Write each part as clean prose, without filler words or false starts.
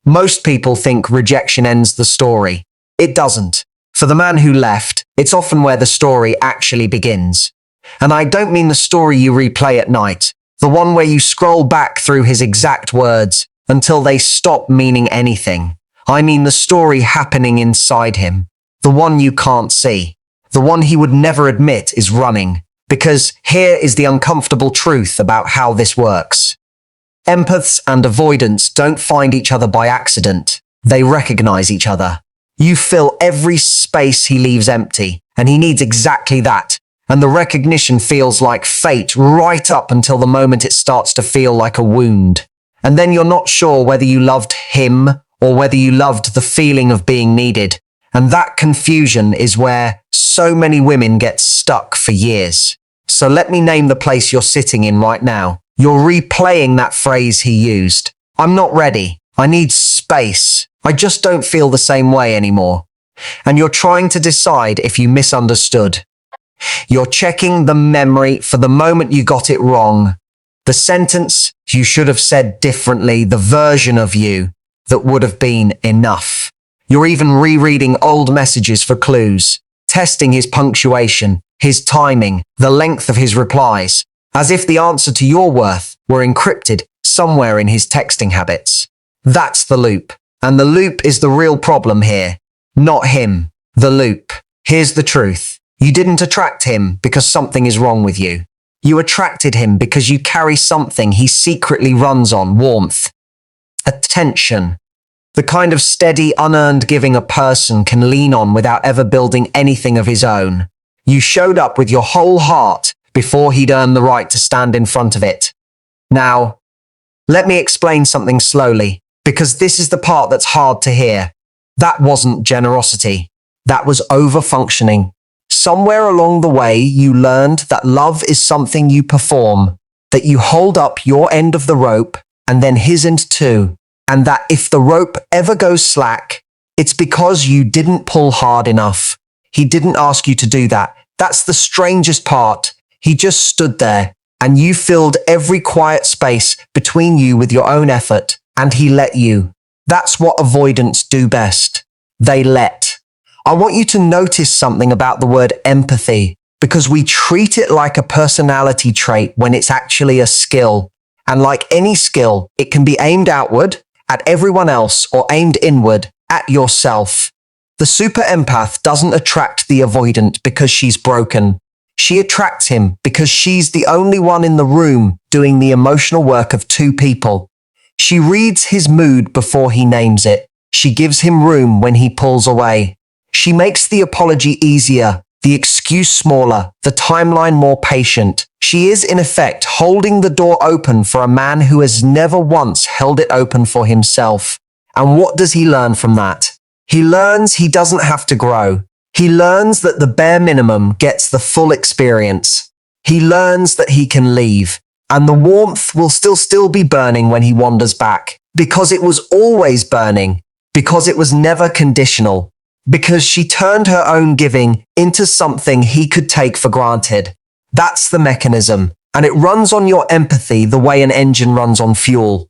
Most people think rejection ends the story. It doesn't. For the man who left, it's often where the story actually begins. And I don't mean the story you replay at night, the one where you scroll back through his exact words until they stop meaning anything. I mean the story happening inside him, the one you can't see, the one he would never admit is running. Because here is the uncomfortable truth about how this works. Empaths and avoidants don't find each other by accident. They recognize each other. You fill every space he leaves empty, and he needs exactly that. And the recognition feels like fate right up until the moment it starts to feel like a wound. And then you're not sure whether you loved him or whether you loved the feeling of being needed. And that confusion is where so many women get stuck for years. So let me name the place you're sitting in right now. You're replaying that phrase he used. I'm not ready. I need space. I just don't feel the same way anymore. And you're trying to decide if you misunderstood. You're checking the memory for the moment you got it wrong. The sentence you should have said differently, the version of you that would have been enough. You're even rereading old messages for clues, testing his punctuation, his timing, the length of his replies, as if the answer to your worth were encrypted somewhere in his texting habits. That's the loop. And the loop is the real problem here. Not him. The loop. Here's the truth. You didn't attract him because something is wrong with you. You attracted him because you carry something he secretly runs on: warmth, attention, the kind of steady, unearned giving a person can lean on without ever building anything of his own. You showed up with your whole heart before he'd earned the right to stand in front of it. Now, let me explain something slowly, because this is the part that's hard to hear. That wasn't generosity. That was over-functioning. Somewhere along the way, you learned that love is something you perform, that you hold up your end of the rope and then his end too, and that if the rope ever goes slack, it's because you didn't pull hard enough. He didn't ask you to do that. That's the strangest part. He just stood there, and you filled every quiet space between you with your own effort, and he let you. That's what avoidants do best. They let. I want you to notice something about the word empathy, because we treat it like a personality trait when it's actually a skill. And like any skill, it can be aimed outward, at everyone else, or aimed inward, at yourself. The super empath doesn't attract the avoidant because she's broken. She attracts him because she's the only one in the room doing the emotional work of two people. She reads his mood before he names it. She gives him room when he pulls away. She makes the apology easier, the excuse smaller, the timeline more patient. She is, in effect, holding the door open for a man who has never once held it open for himself. And what does he learn from that? He learns he doesn't have to grow. He learns that the bare minimum gets the full experience. He learns that he can leave, and the warmth will still be burning when he wanders back, because it was always burning, because it was never conditional, because she turned her own giving into something he could take for granted. That's the mechanism, and it runs on your empathy the way an engine runs on fuel.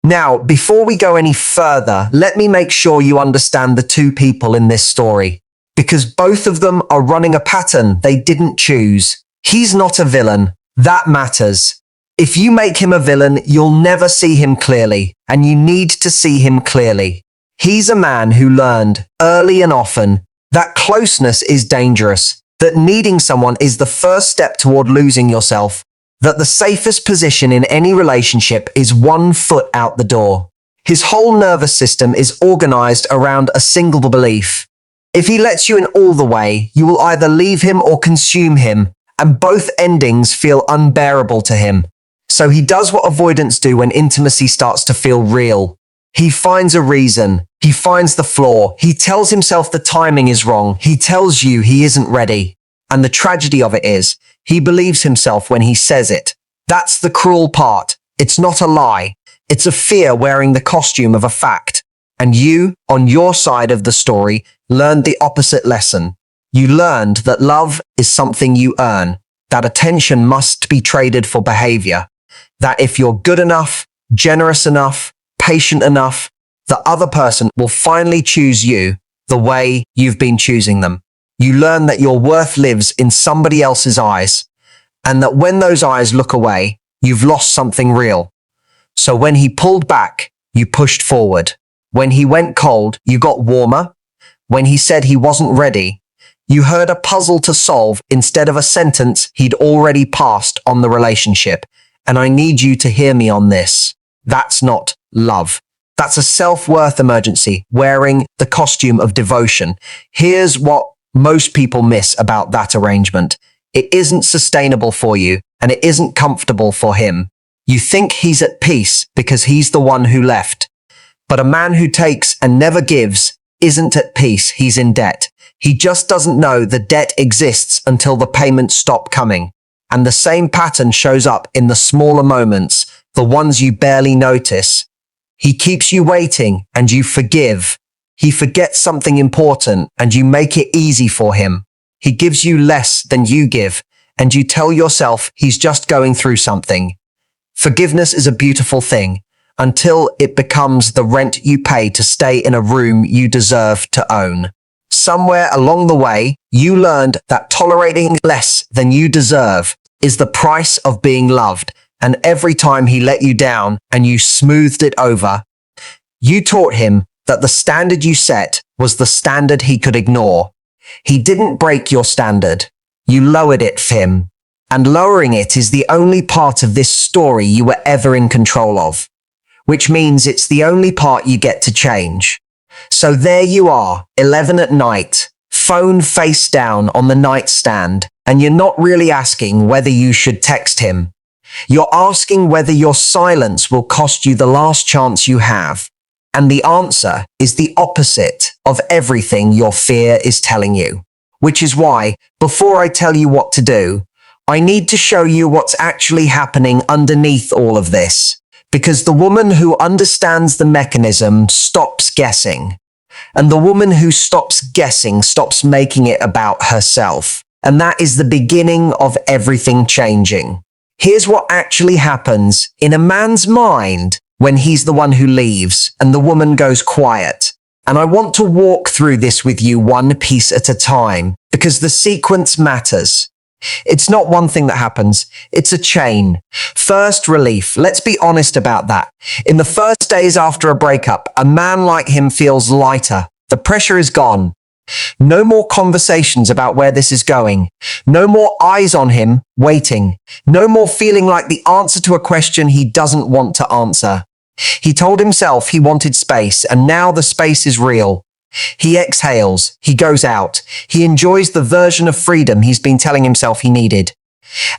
Now, before we go any further, let me make sure you understand the two people in this story, because both of them are running a pattern they didn't choose. He's not a villain. That matters. If you make him a villain, you'll never see him clearly, and you need to see him clearly. He's a man who learned, early and often, that closeness is dangerous, that needing someone is the first step toward losing yourself, that the safest position in any relationship is 1 foot out the door. His whole nervous system is organized around a single belief. If he lets you in all the way, you will either leave him or consume him, and both endings feel unbearable to him. So he does what avoidants do when intimacy starts to feel real. He finds a reason. He finds the flaw. He tells himself the timing is wrong. He tells you he isn't ready. And the tragedy of it is, he believes himself when he says it. That's the cruel part. It's not a lie. It's a fear wearing the costume of a fact. And you, on your side of the story, learned the opposite lesson. You learned that love is something you earn, that attention must be traded for behavior, that if you're good enough, generous enough, patient enough, The other person will finally choose you the way you've been choosing them. You learn that your worth lives in somebody else's eyes, and that when those eyes look away, you've lost something real. So when he pulled back, you pushed forward. When he went cold, you got warmer. When he said he wasn't ready, you heard a puzzle to solve instead of a sentence he'd already passed on the relationship. And I need you to hear me on this. That's not love. That's a self-worth emergency wearing the costume of devotion. Here's what most people miss about that arrangement. It isn't sustainable for you, and it isn't comfortable for him. You think he's at peace because he's the one who left. But a man who takes and never gives isn't at peace, he's in debt. He just doesn't know the debt exists until the payments stop coming. And the same pattern shows up in the smaller moments, the ones you barely notice. He keeps you waiting and you forgive. He forgets something important and you make it easy for him. He gives you less than you give and you tell yourself he's just going through something. Forgiveness is a beautiful thing until it becomes the rent you pay to stay in a room you deserve to own. Somewhere along the way, you learned that tolerating less than you deserve is the price of being loved. And every time he let you down and you smoothed it over, you taught him that the standard you set was the standard he could ignore. He didn't break your standard. You lowered it for him. And lowering it is the only part of this story you were ever in control of, which means it's the only part you get to change. So there you are, 11 at night, phone face down on the nightstand, and you're not really asking whether you should text him. You're asking whether your silence will cost you the last chance you have. And the answer is the opposite of everything your fear is telling you. Which is why, before I tell you what to do, I need to show you what's actually happening underneath all of this. Because the woman who understands the mechanism stops guessing. And the woman who stops guessing stops making it about herself. And that is the beginning of everything changing. Here's what actually happens in a man's mind when he's the one who leaves and the woman goes quiet. And I want to walk through this with you one piece at a time because the sequence matters. It's not one thing that happens, it's a chain. First, relief. Let's be honest about that. In the first days after a breakup, a man like him feels lighter. The pressure is gone. No more conversations about where this is going. No more eyes on him, waiting. No more feeling like the answer to a question he doesn't want to answer. He told himself he wanted space, and now the space is real. He exhales, he goes out, he enjoys the version of freedom he's been telling himself he needed.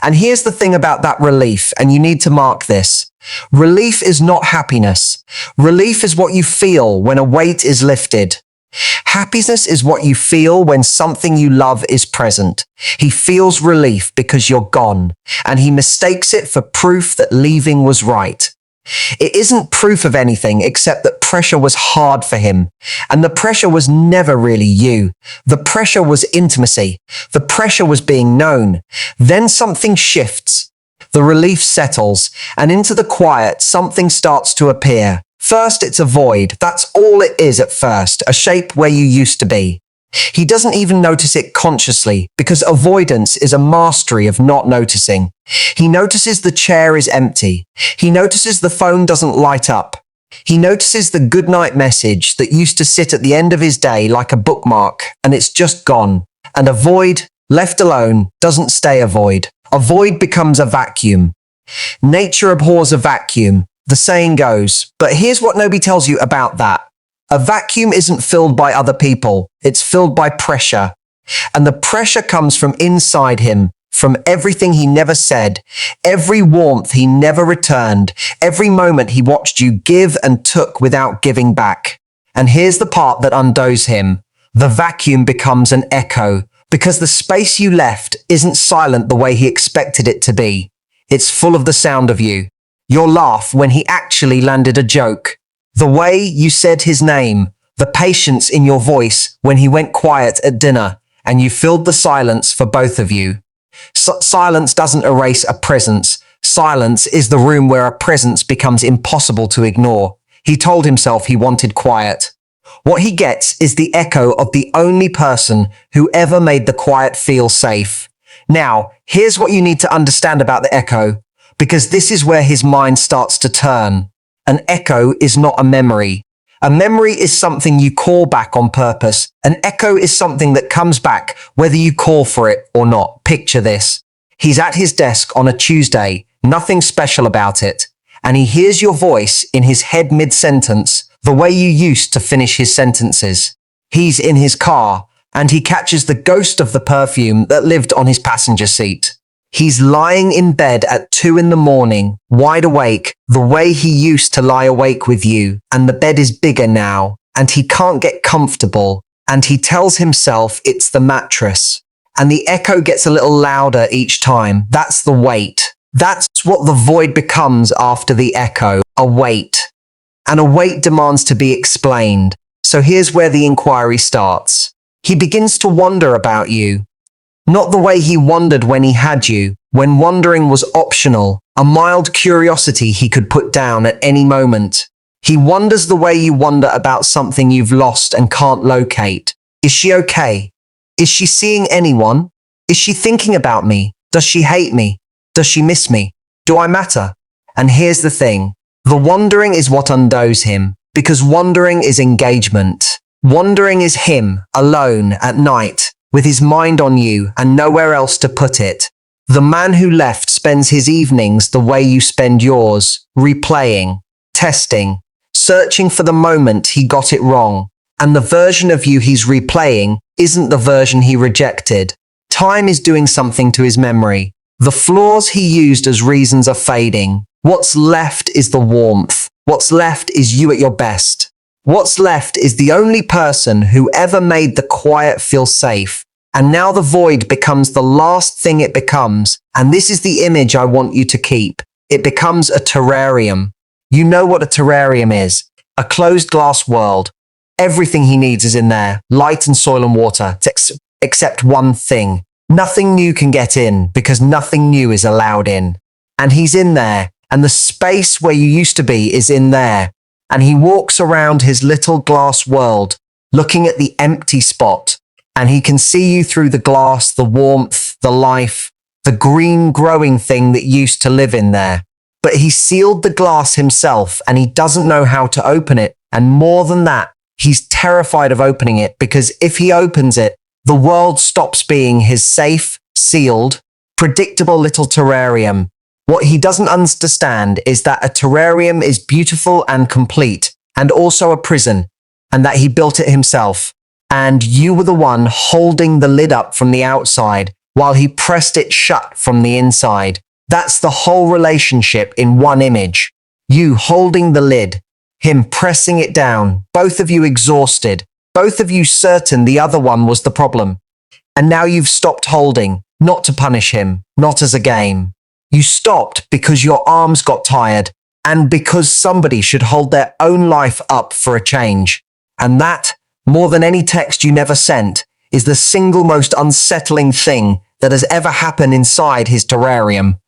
And here's the thing about that relief, and you need to mark this. Relief is not happiness. Relief is what you feel when a weight is lifted. Happiness is what you feel when something you love is present. He feels relief because you're gone, and he mistakes it for proof that leaving was right. It isn't proof of anything except that pressure was hard for him. And the pressure was never really you. The pressure was intimacy. The pressure was being known. Then something shifts. The relief settles, and into the quiet, something starts to appear. First, it's a void. That's all it is at first, a shape where you used to be. He doesn't even notice it consciously because avoidance is a mastery of not noticing. He notices the chair is empty. He notices the phone doesn't light up. He notices the goodnight message that used to sit at the end of his day like a bookmark, and it's just gone. And a void, left alone, doesn't stay a void. A void becomes a vacuum. Nature abhors a vacuum, the saying goes, but here's what nobody tells you about that. A vacuum isn't filled by other people, it's filled by pressure. And the pressure comes from inside him, from everything he never said, every warmth he never returned, every moment he watched you give and took without giving back. And here's the part that undoes him. The vacuum becomes an echo, because the space you left isn't silent the way he expected it to be. It's full of the sound of you. Your laugh when he actually landed a joke. The way you said his name, the patience in your voice when he went quiet at dinner, and you filled the silence for both of you. Silence doesn't erase a presence. Silence is the room where a presence becomes impossible to ignore. He told himself he wanted quiet. What he gets is the echo of the only person who ever made the quiet feel safe. Now, here's what you need to understand about the echo, because this is where his mind starts to turn. An echo is not a memory. A memory is something you call back on purpose. An echo is something that comes back whether you call for it or not. Picture this. He's at his desk on a Tuesday, nothing special about it, and he hears your voice in his head mid-sentence, the way you used to finish his sentences. He's in his car, and he catches the ghost of the perfume that lived on his passenger seat. He's lying in bed at 2 a.m, wide awake, the way he used to lie awake with you, and the bed is bigger now, and he can't get comfortable, and he tells himself it's the mattress. And the echo gets a little louder each time. That's the weight. That's what the void becomes after the echo, a weight. And a weight demands to be explained. So here's where the inquiry starts. He begins to wonder about you. Not the way he wondered when he had you, when wondering was optional, a mild curiosity he could put down at any moment. He wonders the way you wonder about something you've lost and can't locate. Is she okay? Is she seeing anyone? Is she thinking about me? Does she hate me? Does she miss me? Do I matter? And here's the thing. The wondering is what undoes him, because wondering is engagement. Wondering is him, alone, at night, with his mind on you and nowhere else to put it. The man who left spends his evenings the way you spend yours, replaying, testing, searching for the moment he got it wrong. And the version of you he's replaying isn't the version he rejected. Time is doing something to his memory. The flaws he used as reasons are fading. What's left is the warmth. What's left is you at your best. What's left is the only person who ever made the quiet feel safe. And now the void becomes the last thing it becomes. And this is the image I want you to keep. It becomes a terrarium. You know what a terrarium is. A closed glass world. Everything he needs is in there, light and soil and water, except one thing. Nothing new can get in because nothing new is allowed in. And he's in there, and the space where you used to be is in there. And he walks around his little glass world, looking at the empty spot. And he can see you through the glass, the warmth, the life, the green growing thing that used to live in there. But he sealed the glass himself, and he doesn't know how to open it. And more than that, he's terrified of opening it because if he opens it, the world stops being his safe, sealed, predictable little terrarium. What he doesn't understand is that a terrarium is beautiful and complete, and also a prison, and that he built it himself. And you were the one holding the lid up from the outside while he pressed it shut from the inside. That's the whole relationship in one image. You holding the lid. Him pressing it down, both of you exhausted, both of you certain the other one was the problem. And now you've stopped holding, not to punish him, not as a game. You stopped because your arms got tired and because somebody should hold their own life up for a change. And that, more than any text you never sent, is the single most unsettling thing that has ever happened inside his terrarium,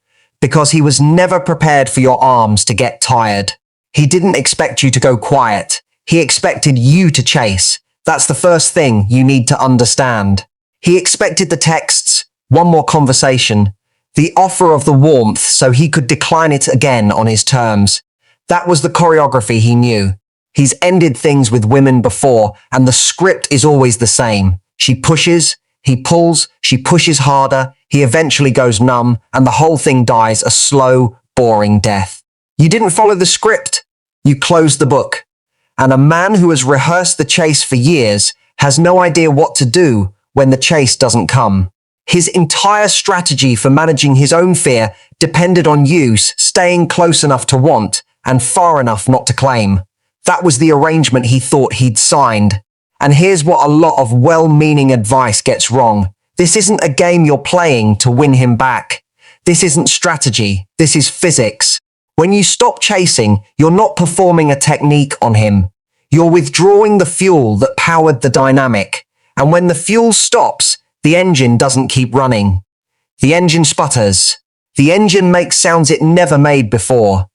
because he was never prepared for your arms to get tired. He didn't expect you to go quiet. He expected you to chase. That's the first thing you need to understand. He expected the texts, one more conversation, the offer of the warmth so he could decline it again on his terms. That was the choreography he knew. He's ended things with women before, and the script is always the same. She pushes, he pulls, she pushes harder, he eventually goes numb, and the whole thing dies a slow, boring death. You didn't follow the script. You closed the book. And a man who has rehearsed the chase for years has no idea what to do when the chase doesn't come. His entire strategy for managing his own fear depended on you staying close enough to want and far enough not to claim. That was the arrangement he thought he'd signed. And here's what a lot of well-meaning advice gets wrong. This isn't a game you're playing to win him back. This isn't strategy. This is physics. When you stop chasing, you're not performing a technique on him. You're withdrawing the fuel that powered the dynamic. And when the fuel stops, the engine doesn't keep running. The engine sputters. The engine makes sounds it never made before.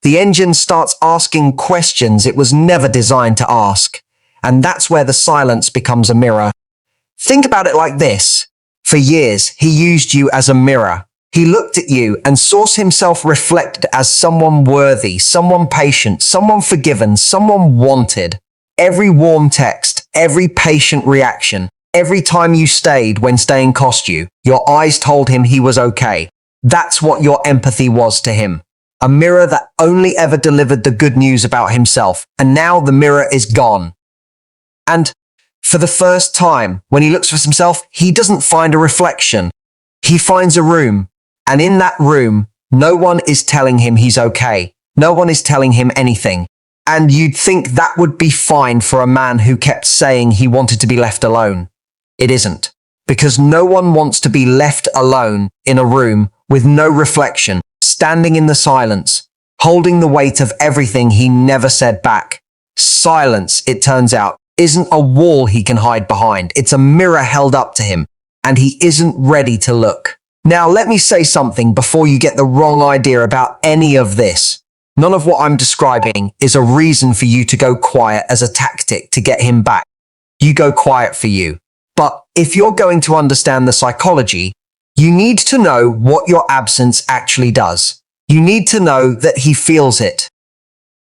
The engine starts asking questions it was never designed to ask. And that's where the silence becomes a mirror. Think about it like this. For years, he used you as a mirror. He looked at you and saw himself reflected as someone worthy, someone patient, someone forgiven, someone wanted. Every warm text, every patient reaction, every time you stayed when staying cost you, your eyes told him he was okay. That's what your empathy was to him. A mirror that only ever delivered the good news about himself, and now the mirror is gone. And for the first time, when he looks for himself, he doesn't find a reflection. He finds a room, and in that room, no one is telling him he's okay. No one is telling him anything. And you'd think that would be fine for a man who kept saying he wanted to be left alone. It isn't, because no one wants to be left alone in a room with no reflection, standing in the silence, holding the weight of everything he never said back. Silence, it turns out, isn't a wall he can hide behind. It's a mirror held up to him, and he isn't ready to look. Now, let me say something before you get the wrong idea about any of this. None of what I'm describing is a reason for you to go quiet as a tactic to get him back. You go quiet for you. But if you're going to understand the psychology, you need to know what your absence actually does. You need to know that he feels it.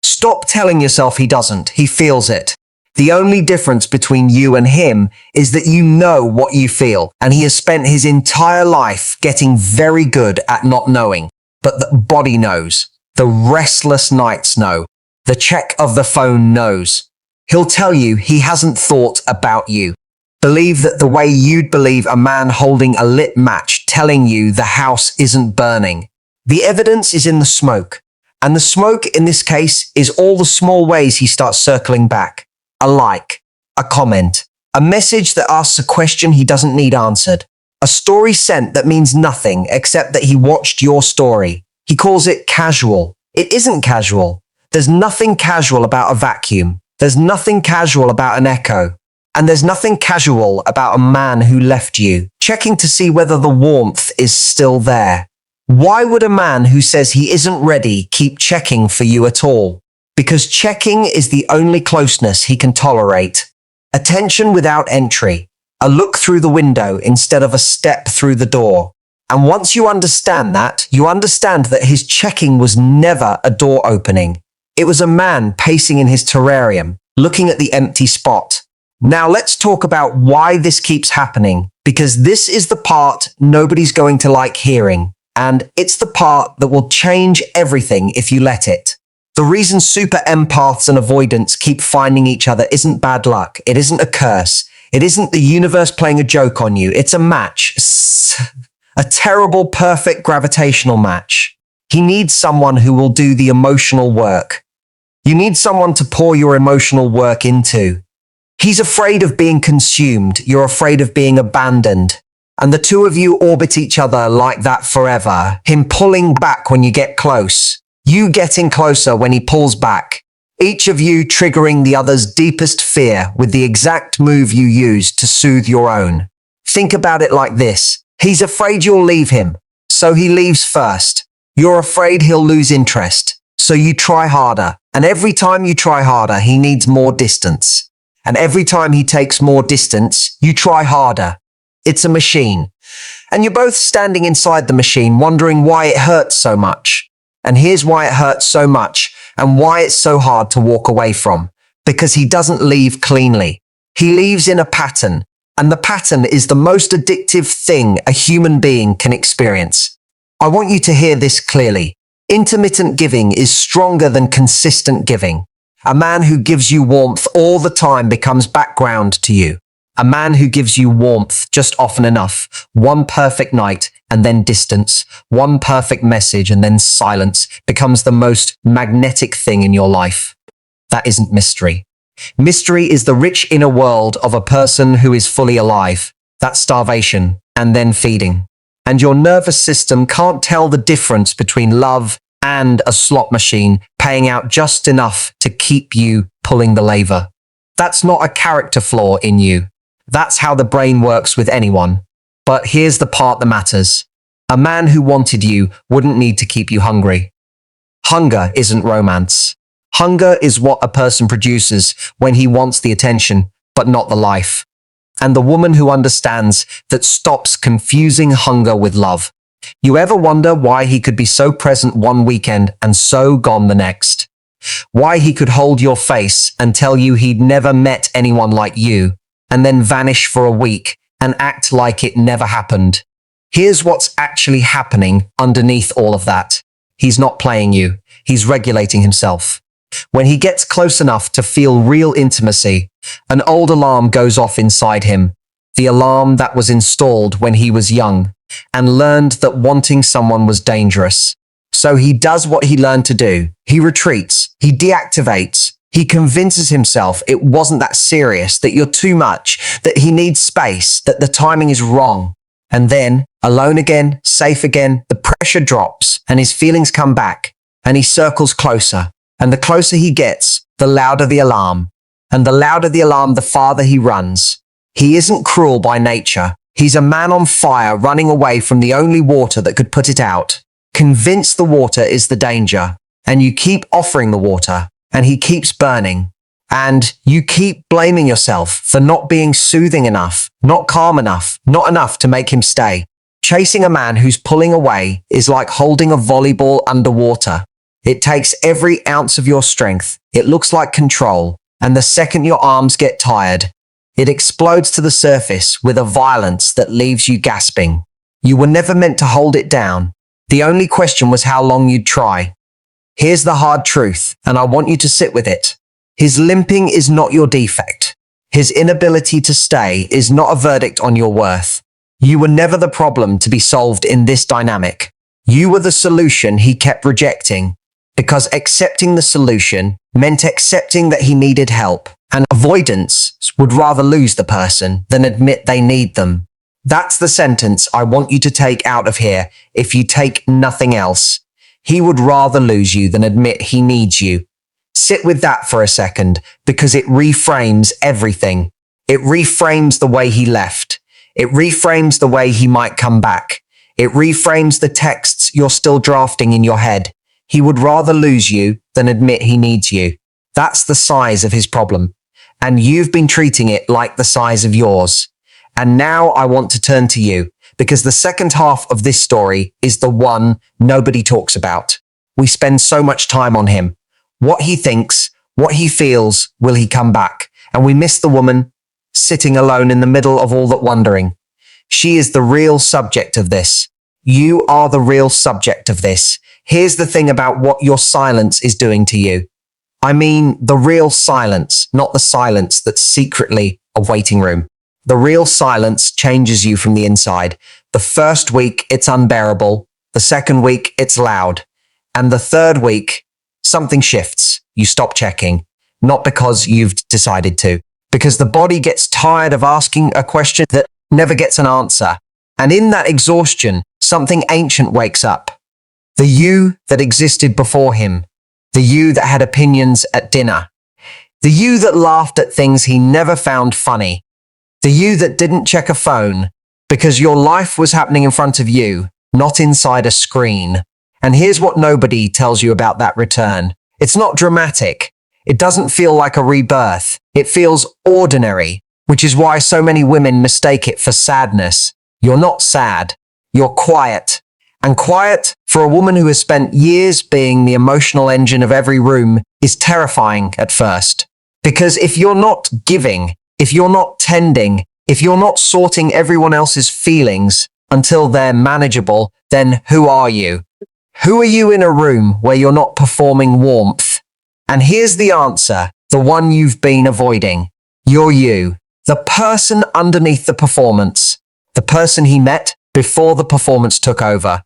Stop telling yourself he doesn't. He feels it. The only difference between you and him is that you know what you feel, and he has spent his entire life getting very good at not knowing. But the body knows. The restless nights know. The check of the phone knows. He'll tell you he hasn't thought about you. Believe that the way you'd believe a man holding a lit match telling you the house isn't burning. The evidence is in the smoke. And the smoke in this case is all the small ways he starts circling back. A like, a comment, a message that asks a question he doesn't need answered, a story sent that means nothing except that he watched your story. He calls it casual. It isn't casual. There's nothing casual about a vacuum. There's nothing casual about an echo. And there's nothing casual about a man who left you, checking to see whether the warmth is still there. Why would a man who says he isn't ready keep checking for you at all? Because checking is the only closeness he can tolerate. Attention without entry. A look through the window instead of a step through the door. And once you understand that, you understand that his checking was never a door opening. It was a man pacing in his terrarium, looking at the empty spot. Now let's talk about why this keeps happening, because this is the part nobody's going to like hearing, and it's the part that will change everything if you let it. The reason super empaths and avoidants keep finding each other isn't bad luck. It isn't a curse. It isn't the universe playing a joke on you. It's a match. A terrible, perfect gravitational match. He needs someone who will do the emotional work. You need someone to pour your emotional work into. He's afraid of being consumed. You're afraid of being abandoned. And the two of you orbit each other like that forever. Him pulling back when you get close. You getting closer when he pulls back. Each of you triggering the other's deepest fear with the exact move you use to soothe your own. Think about it like this. He's afraid you'll leave him, so he leaves first. You're afraid he'll lose interest, so you try harder. And every time you try harder, he needs more distance. And every time he takes more distance, you try harder. It's a machine. And you're both standing inside the machine wondering why it hurts so much. And here's why it hurts so much and why it's so hard to walk away from. Because he doesn't leave cleanly. He leaves in a pattern. And the pattern is the most addictive thing a human being can experience. I want you to hear this clearly. Intermittent giving is stronger than consistent giving. A man who gives you warmth all the time becomes background to you. A man who gives you warmth just often enough, one perfect night and then distance, one perfect message and then silence becomes the most magnetic thing in your life. That isn't mystery. Mystery is the rich inner world of a person who is fully alive. That's starvation and then feeding. And your nervous system can't tell the difference between love and a slot machine paying out just enough to keep you pulling the lever. That's not a character flaw in you. That's how the brain works with anyone. But here's the part that matters. A man who wanted you wouldn't need to keep you hungry. Hunger isn't romance. Hunger is what a person produces when he wants the attention, but not the life. And the woman who understands that stops confusing hunger with love. You ever wonder why he could be so present one weekend and so gone the next? Why he could hold your face and tell you he'd never met anyone like you, and then vanish for a week and act like it never happened? Here's what's actually happening underneath all of that. He's not playing you. He's regulating himself. When he gets close enough to feel real intimacy, an old alarm goes off inside him. The alarm that was installed when he was young and learned that wanting someone was dangerous. So he does what he learned to do. He retreats. He deactivates. He convinces himself it wasn't that serious, that you're too much, that he needs space, that the timing is wrong. And then, alone again, safe again, the pressure drops and his feelings come back and he circles closer. And the closer he gets, the louder the alarm. And the louder the alarm, the farther he runs. He isn't cruel by nature. He's a man on fire running away from the only water that could put it out. Convinced the water is the danger. And you keep offering the water. And he keeps burning. And you keep blaming yourself for not being soothing enough, not calm enough, not enough to make him stay. Chasing a man who's pulling away is like holding a volleyball underwater. It takes every ounce of your strength. It looks like control. And the second your arms get tired, it explodes to the surface with a violence that leaves you gasping. You were never meant to hold it down. The only question was how long you'd try. Here's the hard truth, and I want you to sit with it. His limping is not your defect. His inability to stay is not a verdict on your worth. You were never the problem to be solved in this dynamic. You were the solution he kept rejecting, because accepting the solution meant accepting that he needed help, and avoidants would rather lose the person than admit they need them. That's the sentence I want you to take out of here if you take nothing else. He would rather lose you than admit he needs you. Sit with that for a second, because it reframes everything. It reframes the way he left. It reframes the way he might come back. It reframes the texts you're still drafting in your head. He would rather lose you than admit he needs you. That's the size of his problem. And you've been treating it like the size of yours. And now I want to turn to you, because the second half of this story is the one nobody talks about. We spend so much time on him. What he thinks, what he feels, will he come back? And we miss the woman sitting alone in the middle of all that wondering. She is the real subject of this. You are the real subject of this. Here's the thing about what your silence is doing to you. I mean, the real silence, not the silence that's secretly a waiting room. The real silence changes you from the inside. The first week, it's unbearable. The second week, it's loud. And the third week, something shifts. You stop checking. Not because you've decided to. Because the body gets tired of asking a question that never gets an answer. And in that exhaustion, something ancient wakes up. The you that existed before him. The you that had opinions at dinner. The you that laughed at things he never found funny. The you that didn't check a phone because your life was happening in front of you, not inside a screen. And here's what nobody tells you about that return. It's not dramatic. It doesn't feel like a rebirth. It feels ordinary, which is why so many women mistake it for sadness. You're not sad. You're quiet. And quiet, for a woman who has spent years being the emotional engine of every room, is terrifying at first. Because if you're not giving, if you're not tending, if you're not sorting everyone else's feelings until they're manageable, then who are you? Who are you in a room where you're not performing warmth? And here's the answer, the one you've been avoiding. You're you, the person underneath the performance, the person he met before the performance took over.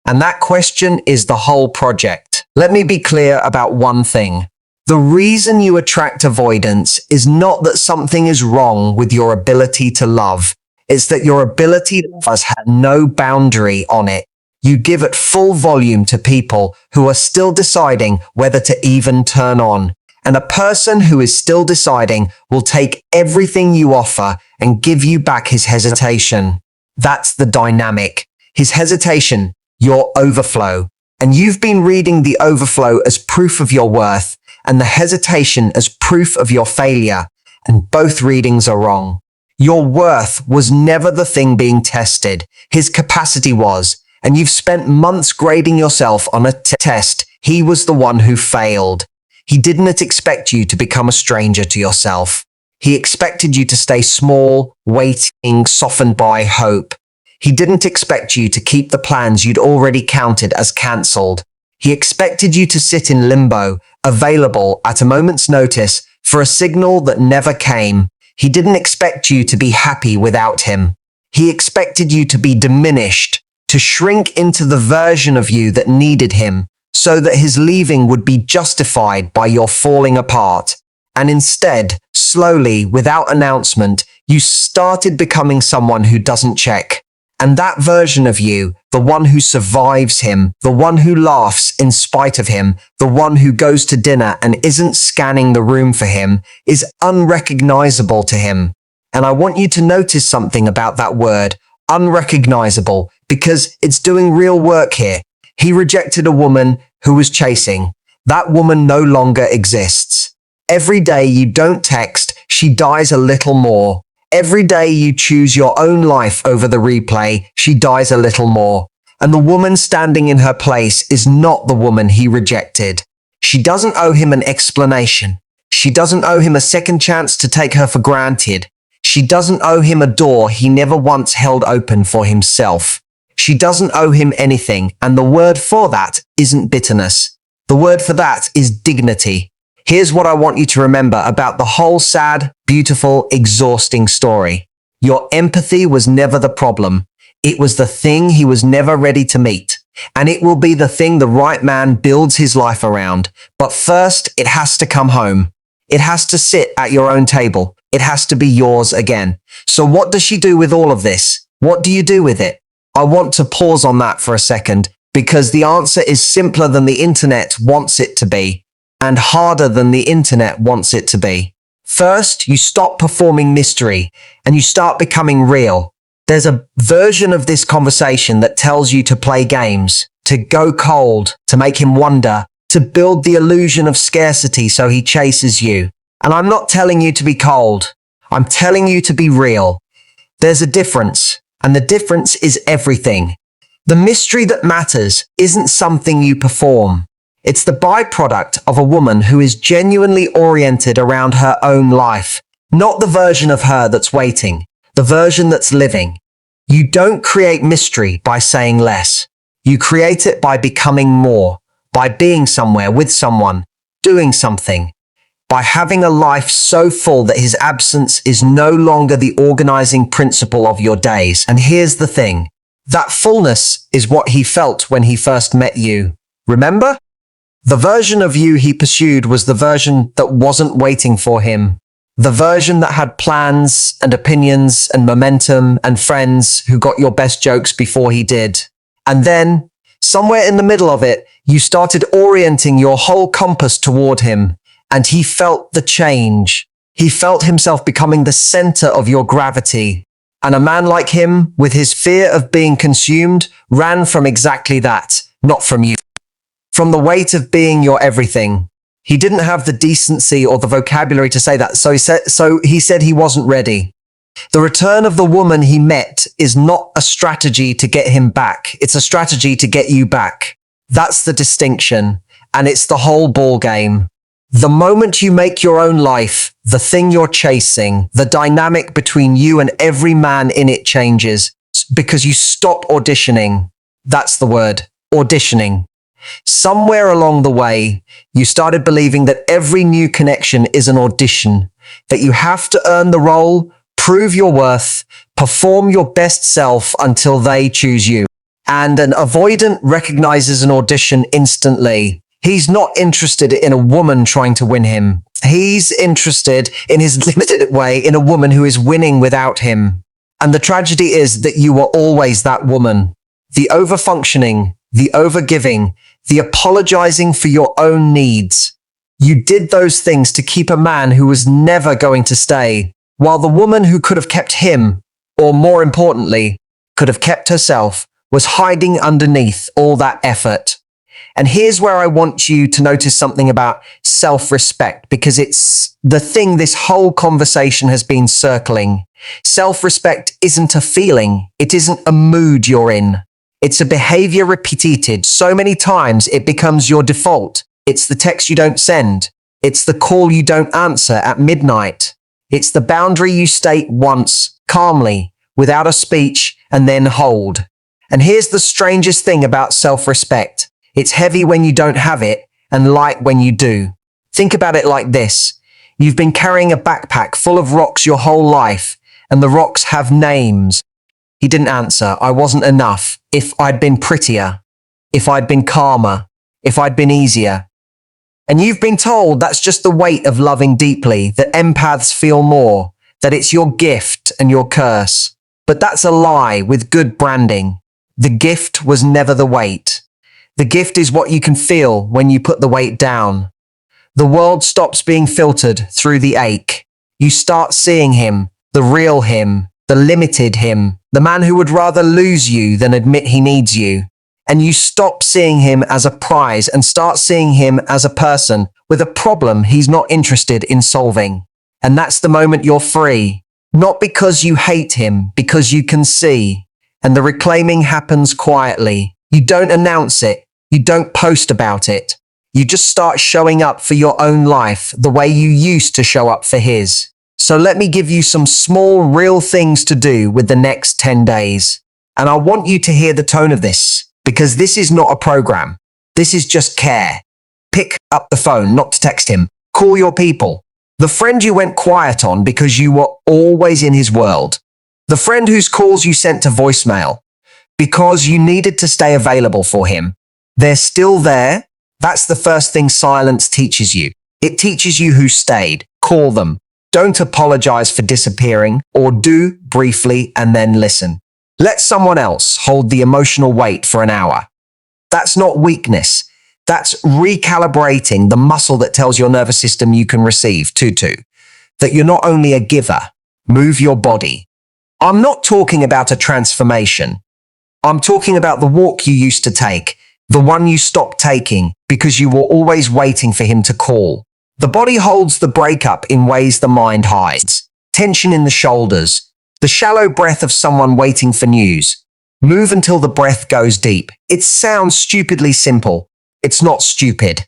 And that question is the whole project. Let me be clear about one thing. The reason you attract avoidance is not that something is wrong with your ability to love. It's that your ability to love has had no boundary on it. You give it full volume to people who are still deciding whether to even turn on. And a person who is still deciding will take everything you offer and give you back his hesitation. That's the dynamic. His hesitation, your overflow. And you've been reading the overflow as proof of your worth and the hesitation as proof of your failure. And both readings are wrong. Your worth was never the thing being tested. His capacity was. And you've spent months grading yourself on a test. He was the one who failed. He didn't expect you to become a stranger to yourself. He expected you to stay small, waiting, softened by hope. He didn't expect you to keep the plans you'd already counted as cancelled. He expected you to sit in limbo, available at a moment's notice for a signal that never came. He didn't expect you to be happy without him. He expected you to be diminished, to shrink into the version of you that needed him, so that his leaving would be justified by your falling apart. And instead, slowly, without announcement, you started becoming someone who doesn't check. And that version of you, the one who survives him, the one who laughs in spite of him, the one who goes to dinner and isn't scanning the room for him, is unrecognizable to him. And I want you to notice something about that word, unrecognizable, because it's doing real work here. He rejected a woman who was chasing. That woman no longer exists. Every day you don't text, she dies a little more. Every day you choose your own life over the replay, she dies a little more. And the woman standing in her place is not the woman he rejected. She doesn't owe him an explanation. She doesn't owe him a second chance to take her for granted. She doesn't owe him a door he never once held open for himself. She doesn't owe him anything, and the word for that isn't bitterness. The word for that is dignity. Here's what I want you to remember about the whole sad, beautiful, exhausting story. Your empathy was never the problem. It was the thing he was never ready to meet. And it will be the thing the right man builds his life around. But first, it has to come home. It has to sit at your own table. It has to be yours again. So what does she do with all of this? What do you do with it? I want to pause on that for a second, because the answer is simpler than the internet wants it to be, and harder than the internet wants it to be. First, you stop performing mystery, and you start becoming real. There's a version of this conversation that tells you to play games, to go cold, to make him wonder, to build the illusion of scarcity so he chases you. And I'm not telling you to be cold. I'm telling you to be real. There's a difference. And the difference is everything. The mystery that matters isn't something you perform. It's the byproduct of a woman who is genuinely oriented around her own life, not the version of her that's waiting, the version that's living. You don't create mystery by saying less. You create it by becoming more, by being somewhere with someone, doing something, by having a life so full that his absence is no longer the organizing principle of your days. And here's the thing. That fullness is what he felt when he first met you. Remember? The version of you he pursued was the version that wasn't waiting for him. The version that had plans and opinions and momentum and friends who got your best jokes before he did. And then, somewhere in the middle of it, you started orienting your whole compass toward him. And he felt the change. He felt himself becoming the center of your gravity. And a man like him, with his fear of being consumed, ran from exactly that, not from you. From the weight of being your everything. He didn't have the decency or the vocabulary to say that, so he said he wasn't ready. The return of the woman he met is not a strategy to get him back. It's a strategy to get you back. That's the distinction, and it's the whole ball game. The moment you make your own life, the thing you're chasing, the dynamic between you and every man in it changes because you stop auditioning. That's the word, auditioning. Somewhere along the way, you started believing that every new connection is an audition, that you have to earn the role, prove your worth, perform your best self until they choose you. And an avoidant recognizes an audition instantly. He's not interested in a woman trying to win him. He's interested, in his limited way, in a woman who is winning without him. And the tragedy is that you were always that woman. The overfunctioning, the overgiving, the apologizing for your own needs. You did those things to keep a man who was never going to stay, while the woman who could have kept him, or more importantly, could have kept herself, was hiding underneath all that effort. And here's where I want you to notice something about self-respect, because it's the thing this whole conversation has been circling. Self-respect isn't a feeling. It isn't a mood you're in. It's a behavior repeated so many times it becomes your default. It's the text you don't send. It's the call you don't answer at midnight. It's the boundary you state once, calmly, without a speech, and then hold. And here's the strangest thing about self-respect. It's heavy when you don't have it, and light when you do. Think about it like this. You've been carrying a backpack full of rocks your whole life, and the rocks have names. He didn't answer. I wasn't enough. If I'd been prettier. If I'd been calmer. If I'd been easier. And you've been told that's just the weight of loving deeply, that empaths feel more, that it's your gift and your curse. But that's a lie with good branding. The gift was never the weight. The gift is what you can feel when you put the weight down. The world stops being filtered through the ache. You start seeing him, the real him, the limited him, the man who would rather lose you than admit he needs you. And you stop seeing him as a prize and start seeing him as a person with a problem he's not interested in solving. And that's the moment you're free. Not because you hate him, because you can see. And the reclaiming happens quietly. You don't announce it. You don't post about it. You just start showing up for your own life the way you used to show up for his. So let me give you some small, real things to do with the next 10 days. And I want you to hear the tone of this, because this is not a program. This is just care. Pick up the phone, not to text him. Call your people. The friend you went quiet on because you were always in his world. The friend whose calls you sent to voicemail because you needed to stay available for him. They're still there. That's the first thing silence teaches you. It teaches you who stayed. Call them. Don't apologize for disappearing, or do briefly and then listen. Let someone else hold the emotional weight for an hour. That's not weakness. That's recalibrating the muscle that tells your nervous system you can receive, tutu. That you're not only a giver. Move your body. I'm not talking about a transformation. I'm talking about the walk you used to take, the one you stopped taking because you were always waiting for him to call. The body holds the breakup in ways the mind hides. Tension in the shoulders, the shallow breath of someone waiting for news. Move until the breath goes deep. It sounds stupidly simple. It's not stupid.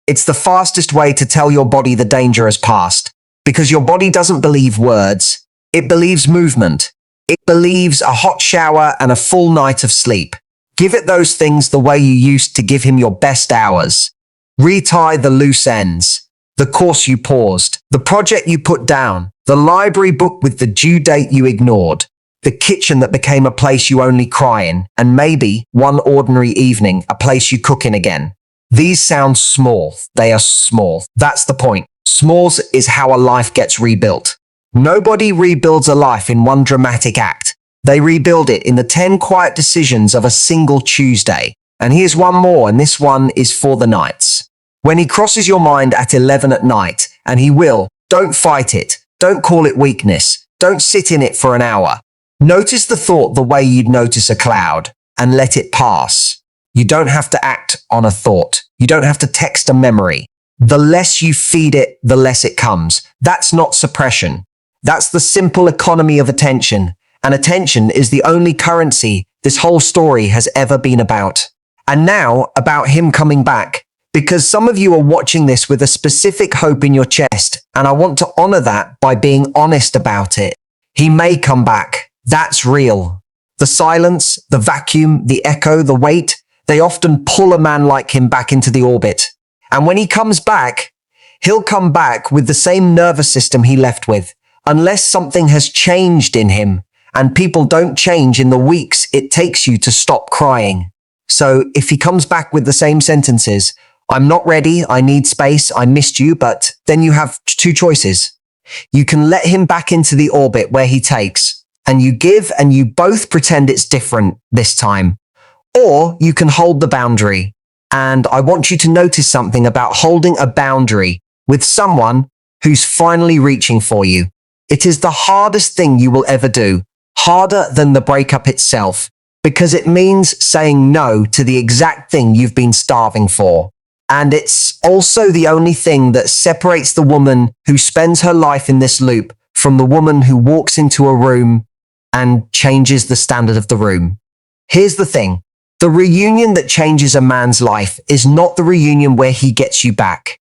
It's the fastest way to tell your body the danger has passed, because your body doesn't believe words. It believes movement. It believes a hot shower and a full night of sleep. Give it those things the way you used to give him your best hours. Retie the loose ends. The course you paused. The project you put down. The library book with the due date you ignored. The kitchen that became a place you only cry in. And maybe, one ordinary evening, a place you cook in again. These sound small. They are small. That's the point. Smalls is how a life gets rebuilt. Nobody rebuilds a life in one dramatic act. They rebuild it in the 10 quiet decisions of a single Tuesday. And here's one more, and this one is for the nights. When he crosses your mind at 11 at night, and he will, don't fight it. Don't call it weakness. Don't sit in it for an hour. Notice the thought the way you'd notice a cloud, and let it pass. You don't have to act on a thought. You don't have to text a memory. The less you feed it, the less it comes. That's not suppression. That's the simple economy of attention. And attention is the only currency this whole story has ever been about. And now, about him coming back. Because some of you are watching this with a specific hope in your chest, and I want to honor that by being honest about it. He may come back. That's real. The silence, the vacuum, the echo, the weight, they often pull a man like him back into the orbit. And when he comes back, he'll come back with the same nervous system he left with, unless something has changed in him, and people don't change in the weeks it takes you to stop crying. So if he comes back with the same sentences, I'm not ready, I need space, I missed you, but then you have two choices. You can let him back into the orbit where he takes, and you give and you both pretend it's different this time. Or you can hold the boundary. And I want you to notice something about holding a boundary with someone who's finally reaching for you. It is the hardest thing you will ever do, harder than the breakup itself, because it means saying no to the exact thing you've been starving for. And it's also the only thing that separates the woman who spends her life in this loop from the woman who walks into a room and changes the standard of the room. Here's the thing. The reunion that changes a man's life is not the reunion where he gets you back.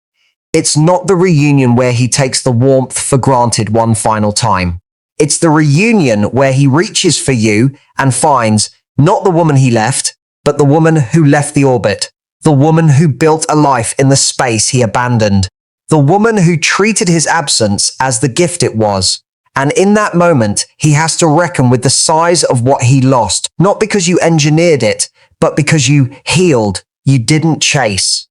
It's not the reunion where he takes the warmth for granted one final time. It's the reunion where he reaches for you and finds not the woman he left, but the woman who left the orbit. The woman who built a life in the space he abandoned. The woman who treated his absence as the gift it was. And in that moment, he has to reckon with the size of what he lost, not because you engineered it, but because you healed. You didn't chase.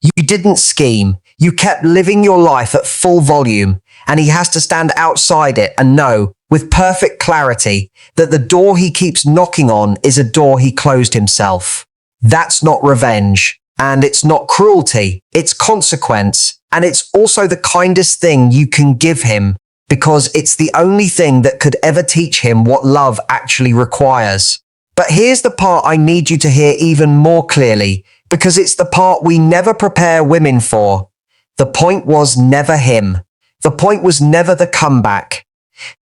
You didn't scheme. You kept living your life at full volume, and he has to stand outside it and know, with perfect clarity, that the door he keeps knocking on is a door he closed himself. That's not revenge, and it's not cruelty, it's consequence, and it's also the kindest thing you can give him, because it's the only thing that could ever teach him what love actually requires. But here's the part I need you to hear even more clearly, because it's the part we never prepare women for. The point was never him. The point was never the comeback.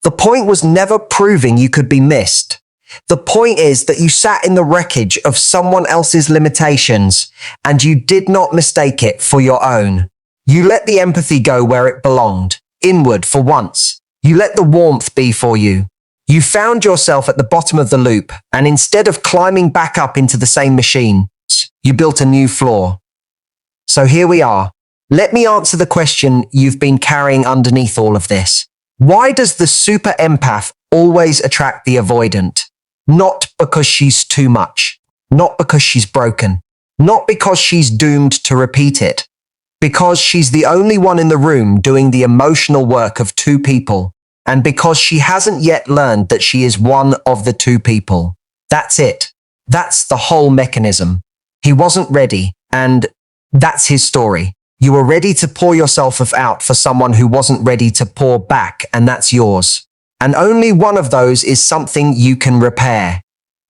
The point was never proving you could be missed. The point is that you sat in the wreckage of someone else's limitations, and you did not mistake it for your own. You let the empathy go where it belonged, inward for once. You let the warmth be for you. You found yourself at the bottom of the loop, and instead of climbing back up into the same machine, you built a new floor. So here we are. Let me answer the question you've been carrying underneath all of this. Why does the super empath always attract the avoidant? Not because she's too much. Not because she's broken. Not because she's doomed to repeat it. Because she's the only one in the room doing the emotional work of two people. And because she hasn't yet learned that she is one of the two people. That's it. That's the whole mechanism. He wasn't ready, and that's his story. You were ready to pour yourself out for someone who wasn't ready to pour back, and that's yours. And only one of those is something you can repair.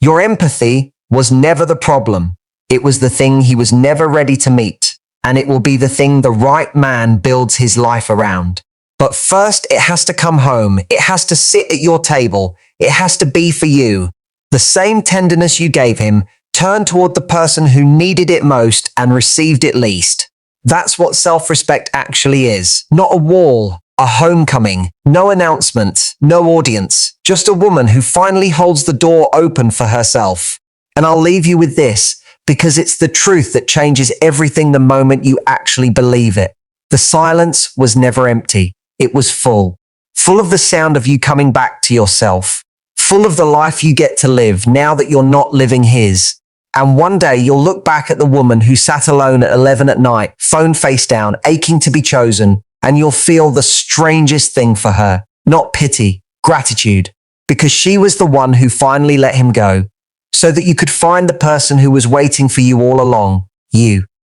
Your empathy was never the problem. It was the thing he was never ready to meet, and it will be the thing the right man builds his life around. But first, it has to come home. It has to sit at your table. It has to be for you. The same tenderness you gave him, turn toward the person who needed it most and received it least. That's what self-respect actually is. Not a wall, a homecoming, no announcement, no audience, just a woman who finally holds the door open for herself. And I'll leave you with this, because it's the truth that changes everything the moment you actually believe it. The silence was never empty. It was full. Full of the sound of you coming back to yourself. Full of the life you get to live now that you're not living his. And one day you'll look back at the woman who sat alone at 11 at night, phone face down, aching to be chosen, and you'll feel the strangest thing for her. Not pity, gratitude. Because she was the one who finally let him go. So that you could find the person who was waiting for you all along. You.